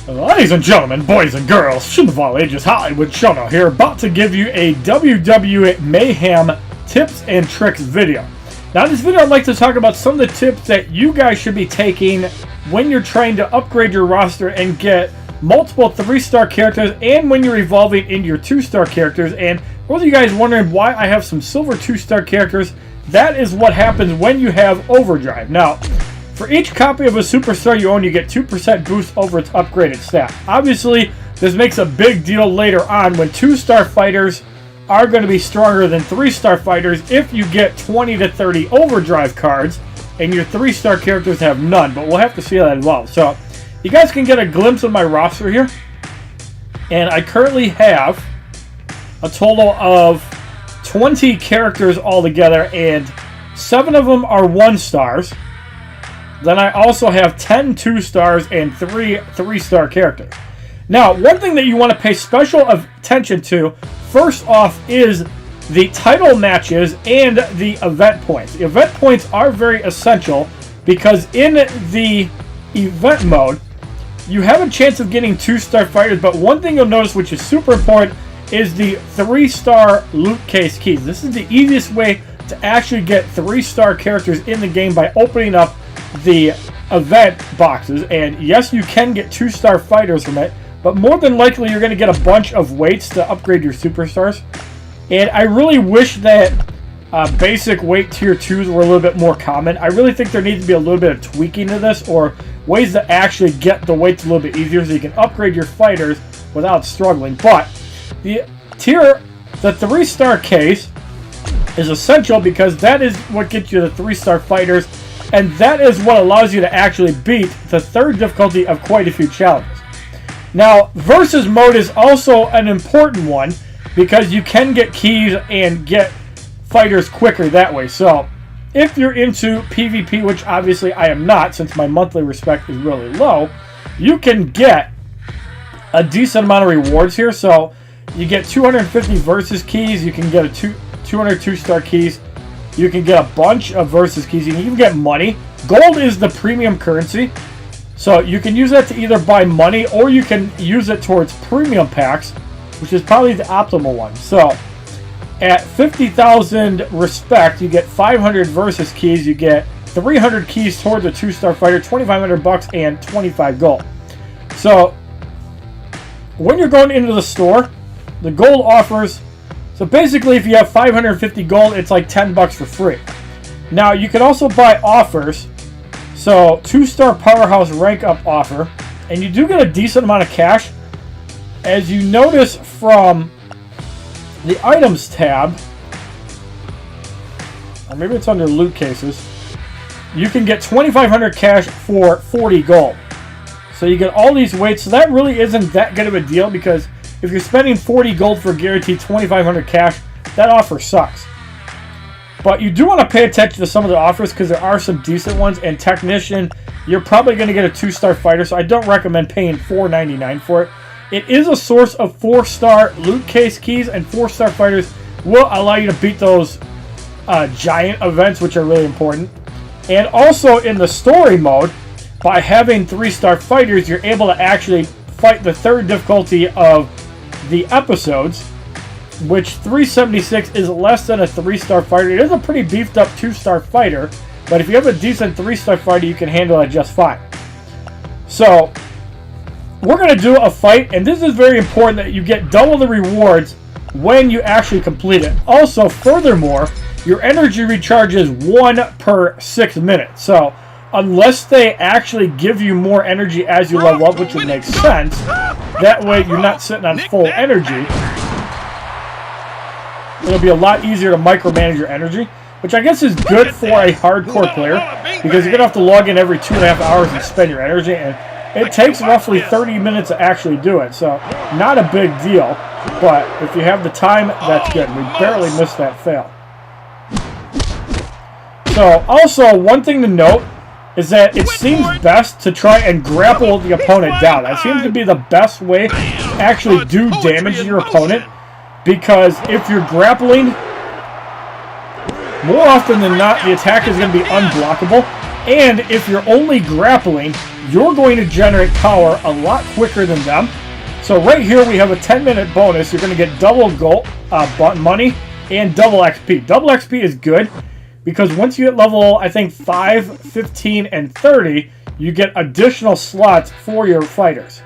Ladies and gentlemen, boys and girls, children of all ages, HollywoodShono here, about to give you a WWE Mayhem tips and tricks video. Now in this video I'd like to talk about some of the tips that you guys should be taking when you're trying to upgrade your roster and get multiple 3-star characters, and when you're evolving into your 2-star characters. And for those of you guys wondering why I have some silver 2-star characters, that is what happens when you have overdrive. Now, for each copy of a superstar you own, you get 2% boost over its upgraded stat. Obviously, this makes a big deal later on when 2-star fighters are going to be stronger than 3-star fighters if you get 20 to 30 overdrive cards and your 3-star characters have none. But we'll have to see how that evolves. So, you guys can get a glimpse of my roster here. And I currently have a total of 20 characters altogether, and 7 of them are 1-stars. Then I also have 10 2-stars and 3 3-star characters. Now, one thing that you want to pay special attention to, first off, is the title matches and the event points. The event points are very essential because in the event mode, you have a chance of getting 2-star fighters, but one thing you'll notice, which is super important, is the 3-star loot case keys. This is the easiest way to actually get 3-star characters in the game by opening up the event boxes. And yes, you can get 2-star fighters from it, but more than likely you're going to get a bunch of weights to upgrade your superstars. And I really wish that basic weight tier 2s were a little bit more common. I really think there needs to be a little bit of tweaking to this, or ways to actually get the weights a little bit easier so you can upgrade your fighters without struggling. But the 3-star case is essential because that is what gets you the 3-star fighters, and that is what allows you to actually beat the 3rd difficulty of quite a few challenges. Now, versus mode is also an important one because you can get keys and get fighters quicker that way. So, if you're into PvP, which obviously I am not since my monthly respect is really low, you can get a decent amount of rewards here. So, you get 250 versus keys, you can get 200 2-star keys, you can get a bunch of versus keys, you can even get money. Gold is the premium currency, so you can use that to either buy money or you can use it towards premium packs, which is probably the optimal one. So, at 50,000 respect, you get 500 versus keys, you get 300 keys towards a 2-star fighter, 2,500 bucks, and 25 gold. So, when you're going into the store, the gold offers, so basically if you have 550 gold, it's like 10 bucks for free. Now, you can also buy offers, so 2-star powerhouse rank up offer, and you do get a decent amount of cash. As you notice from the items tab, or maybe it's under loot cases, you can get 2,500 cash for 40 gold. So you get all these weights, so that really isn't that good of a deal because if you're spending 40 gold for guaranteed 2,500 cash, that offer sucks. But you do want to pay attention to some of the offers because there are some decent ones, and Technician, you're probably going to get a 2-star fighter, so I don't recommend paying $4.99 for it. It is a source of 4-star loot case keys, and 4-star fighters will allow you to beat those giant events, which are really important. And also in the story mode, by having 3-star fighters, you're able to actually fight the 3rd difficulty of the episodes, which 376 is less than a 3-star fighter. It is a pretty beefed up 2-star fighter, but if you have a decent 3-star fighter, you can handle it just fine. So, we're going to do a fight, and this is very important that you get double the rewards when you actually complete it. Also, furthermore, your energy recharges 1 per 6 minutes. So, unless they actually give you more energy as you level up, which would make sense, that way you're not sitting on full energy. It'll be a lot easier to micromanage your energy, which I guess is good for a hardcore player because you're going to have to log in every 2.5 hours and spend your energy, and it takes roughly 30 minutes to actually do it, so not a big deal, but if you have the time, that's good. We barely missed that fail. So, also, one thing to note is that it seems best to try and grapple the opponent down. That seems to be the best way to actually do damage to your opponent, because if you're grappling, more often than not, the attack is going to be unblockable, and if you're only grappling, you're going to generate power a lot quicker than them. So right here we have a 10-minute bonus. You're going to get double gold, money and double XP. Double XP is good because once you get level, I think 5, 15, and 30, you get additional slots for your fighters.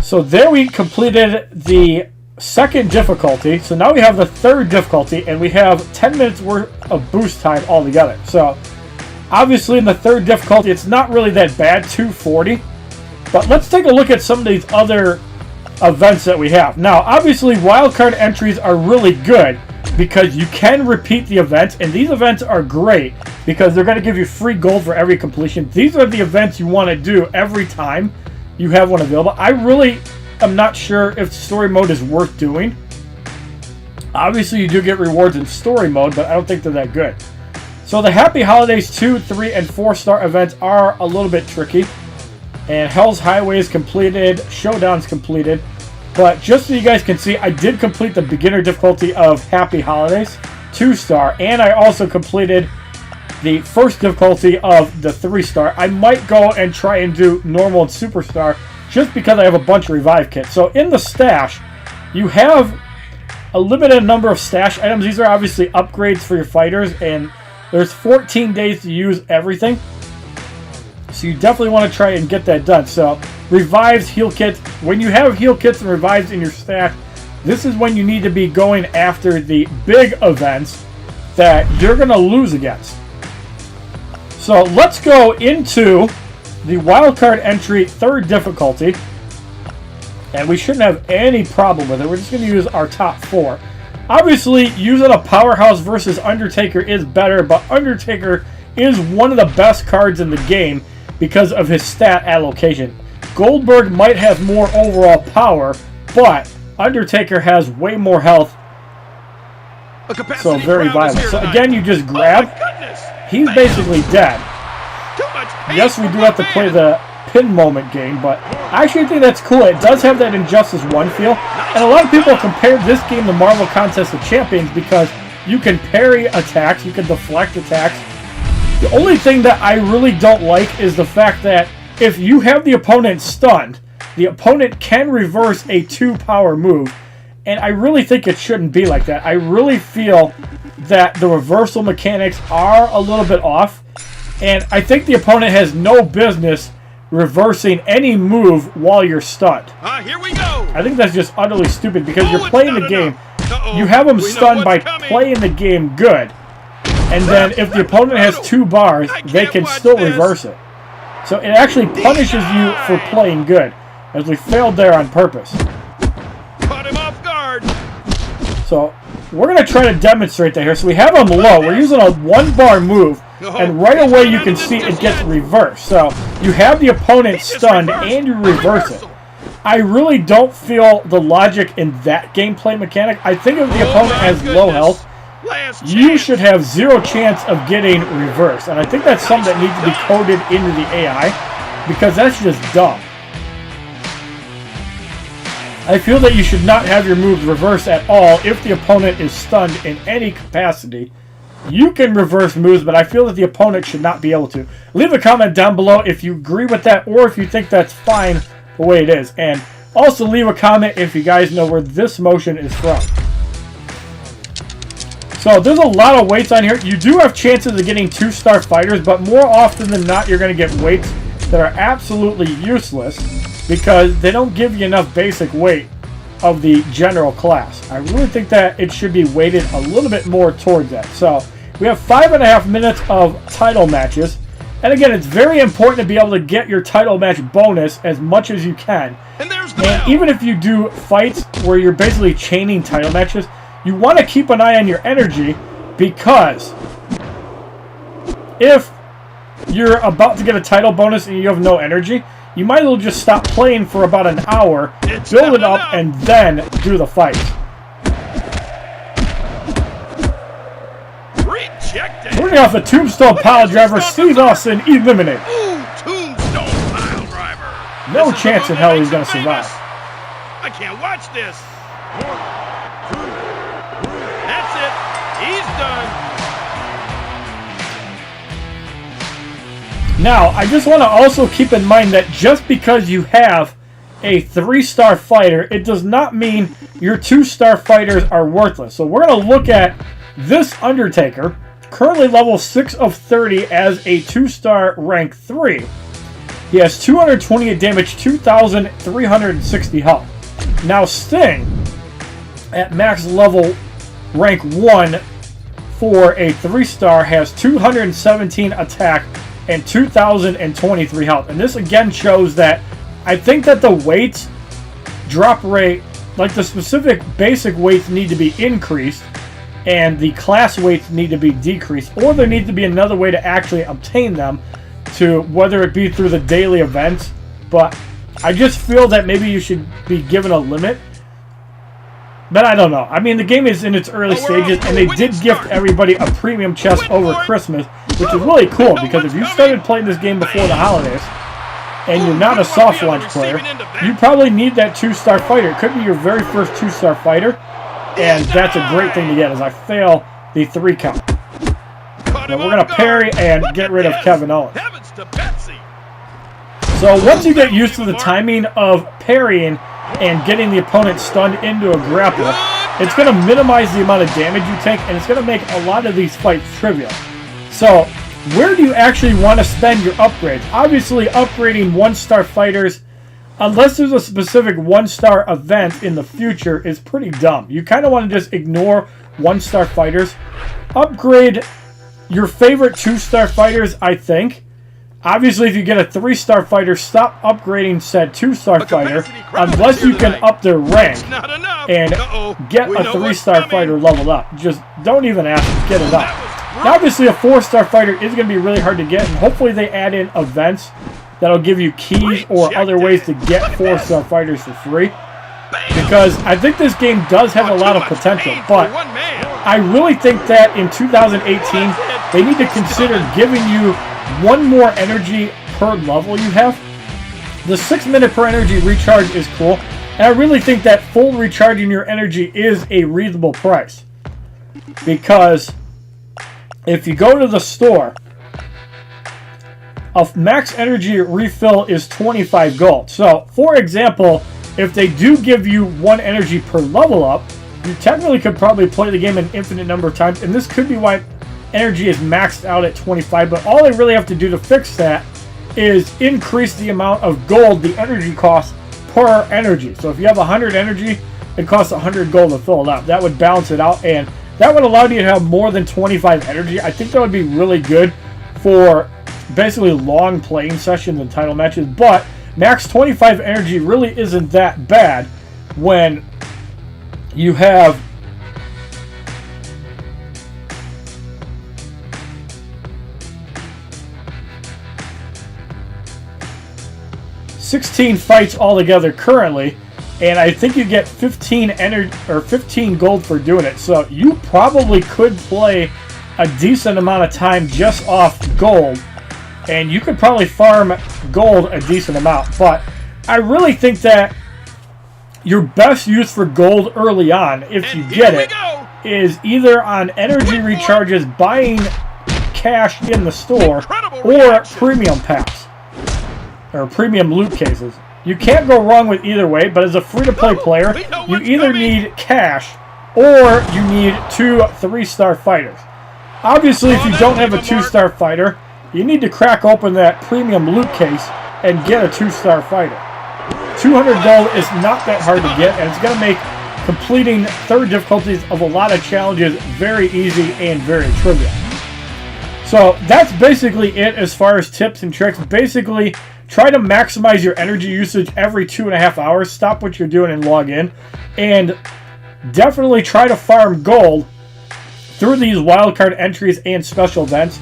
So there we completed the second difficulty. So now we have the third difficulty, and we have 10 minutes worth of boost time altogether. So obviously in the third difficulty, it's not really that bad, 240. But let's take a look at some of these other events that we have. Now, obviously, wildcard entries are really good because you can repeat the events, and these events are great because they're going to give you free gold for every completion. These are the events you want to do every time you have one available. I really am not sure if story mode is worth doing. Obviously, you do get rewards in story mode, but I don't think they're that good. So the Happy Holidays 2, 3, and 4-star events are a little bit tricky. And Hell's Highway is completed, Showdown's completed. But just so you guys can see, I did complete the beginner difficulty of Happy Holidays, 2-star, and I also completed the first difficulty of the 3-star. I might go and try and do normal and superstar just because I have a bunch of revive kits. So in the stash, you have a limited number of stash items. These are obviously upgrades for your fighters, and there's 14 days to use everything. So you definitely want to try and get that done. So revives, heal kits. When you have heal kits and revives in your stash, this is when you need to be going after the big events that you're going to lose against. So let's go into the wildcard entry third difficulty. And we shouldn't have any problem with it. We're just going to use our top 4. Obviously, using a Powerhouse versus Undertaker is better, but Undertaker is one of the best cards in the game because of his stat allocation. Goldberg might have more overall power, but Undertaker has way more health, so very violent. So again, you just grab. He's basically dead. Yes, we do have to play the pin moment game, but I actually think that's cool. It does have that Injustice 1 feel, and a lot of people compare this game to Marvel Contest of Champions because you can parry attacks, you can deflect attacks. The only thing that I really don't like is the fact that if you have the opponent stunned, the opponent can reverse a 2-power move, and I really think it shouldn't be like that. I really feel that the reversal mechanics are a little bit off, and I think the opponent has no business reversing any move while you're stunned. Here we go. I think that's just utterly stupid because you're playing the game. You have them stunned by playing the game good. And then if the opponent has 2 bars, they can still reverse it. So it actually punishes you for playing good, as we failed there on purpose. Caught him off guard. So we're going to try to demonstrate that here. So we have him low. We're using a 1-bar move, and right away you can see it gets reversed. So you have the opponent stunned and you reverse it. I really don't feel the logic in that gameplay mechanic. I think if the opponent has low health, you should have 0 chance of getting reversed. And I think that's something that needs to be coded into the AI because that's just dumb. I feel that you should not have your moves reversed at all if the opponent is stunned in any capacity. You can reverse moves, but I feel that the opponent should not be able to. Leave a comment down below if you agree with that or if you think that's fine the way it is. And also leave a comment if you guys know where this motion is from. So there's a lot of weights on here. You do have chances of getting 2-star fighters, but more often than not, you're going to get weights that are absolutely useless because they don't give you enough basic weight of the general class. I really think that it should be weighted a little bit more towards that. So we have 5.5 minutes of title matches. And again, it's very important to be able to get your title match bonus as much as you can. And even if you do fights where you're basically chaining title matches, you want to keep an eye on your energy because if you're about to get a title bonus and you have no energy, you might as well just stop playing for about an hour, build it up, and then do the fight. Working off the Tombstone Pile Driver, Steve Austin eliminated. Tombstone Pile Driver. No chance in hell he's going to survive. I can't watch this. 1, 2, 3. That's it. He's done. Now, I just want to also keep in mind that just because you have a 3-star fighter, it does not mean your 2-star fighters are worthless. So we're going to look at this Undertaker, currently level 6 of 30 as a 2-star rank 3. He has 228 damage, 2,360 health. Now Sting, at max level rank 1 for a 3-star, has 217 attack and 2,023 health. And this again shows that I think that the weights drop rate, like the specific basic weights, need to be increased and the class weights need to be decreased, or there needs to be another way to actually obtain them, to whether it be through the daily events. But I just feel that maybe you should be given a limit. But I don't know. I mean, the game is in its early stages, and they did gift everybody a premium chest over Christmas, which is really cool, because if you started playing this game before the holidays and you're not a soft launch player, you probably need that 2-star fighter. It could be your very first 2-star fighter, and that's a great thing to get, as I fail the 3 count. But we're going to parry and get rid of Kevin Owens. So once you get used to the timing of parrying and getting the opponent stunned into a grapple, it's going to minimize the amount of damage you take, and it's going to make a lot of these fights trivial. So where do you actually want to spend your upgrades? Obviously, upgrading 1-star fighters, unless there's a specific 1-star event in the future, is pretty dumb. You kind of want to just ignore 1-star fighters. Upgrade your favorite 2-star fighters, I think. Obviously, if you get a 3-star fighter, stop upgrading said 2-star fighter unless you can up their rank and get a 3-star fighter leveled up. Just don't even ask, get it up. Now, obviously, a 4-star fighter is going to be really hard to get, and hopefully they add in events that'll give you keys or other ways to get 4-star fighters for free. Because I think this game does have a lot of potential, but I really think that in 2018, they need to consider giving you 1 more energy per level you have. The 6-minute per energy recharge is cool, and I really think that full recharging your energy is a reasonable price. Because if you go to the store, a max energy refill is 25 gold. So, for example, if they do give you 1 energy per level up, you technically could probably play the game an infinite number of times, and this could be why energy is maxed out at 25, but all they really have to do to fix that is increase the amount of gold the energy costs per energy. So if you have 100 energy, it costs 100 gold to fill it up. That would balance it out, and that would allow you to have more than 25 energy. I think that would be really good for basically long playing sessions and title matches, but max 25 energy really isn't that bad when you have 16 fights altogether currently, and I think you get 15 energy or 15 gold for doing it. So you probably could play a decent amount of time just off gold, and you could probably farm gold a decent amount. But I really think that your best use for gold early on, if you get it, is either on energy recharges, buying cash in the store, or premium packs or premium loot cases. You can't go wrong with either way, but as a free-to-play player, you either need cash or you need 2 3-star fighters. Obviously, if you don't have a 2-star fighter, you need to crack open that premium loot case and get a 2-star fighter. 200 gold is not that hard to get, and it's going to make completing third difficulties of a lot of challenges very easy and very trivial. So that's basically it as far as tips and tricks. Basically, try to maximize your energy usage every 2.5 hours. Stop what you're doing and log in. And definitely try to farm gold through these wildcard entries and special events.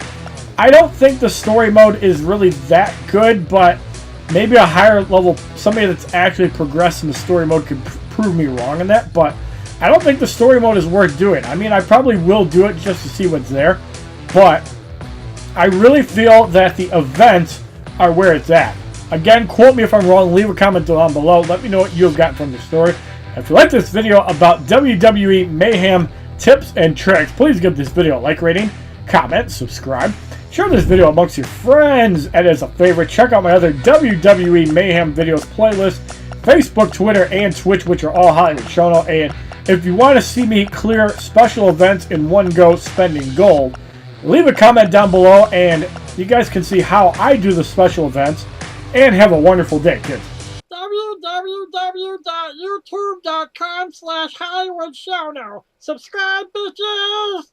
I don't think the story mode is really that good, but maybe a higher level, somebody that's actually progressed in the story mode could prove me wrong on that. But I don't think the story mode is worth doing. I mean, I probably will do it just to see what's there. But I really feel that the events are where it's at. Again, quote me if I'm wrong. Leave a comment down below. Let me know what you've gotten from the story. If you like this video about WWE Mayhem tips and tricks, please give this video a like rating, comment, subscribe, Share this video amongst your friends and as a favorite. Check out my other WWE Mayhem videos playlist, Facebook, Twitter, and Twitch, which are all HollywoodShono. And if you want to see me clear special events in one go spending gold, leave a comment down below and you guys can see how I do the special events. And have a wonderful day, kids. www.youtube.com/HollywoodShono. Subscribe, bitches!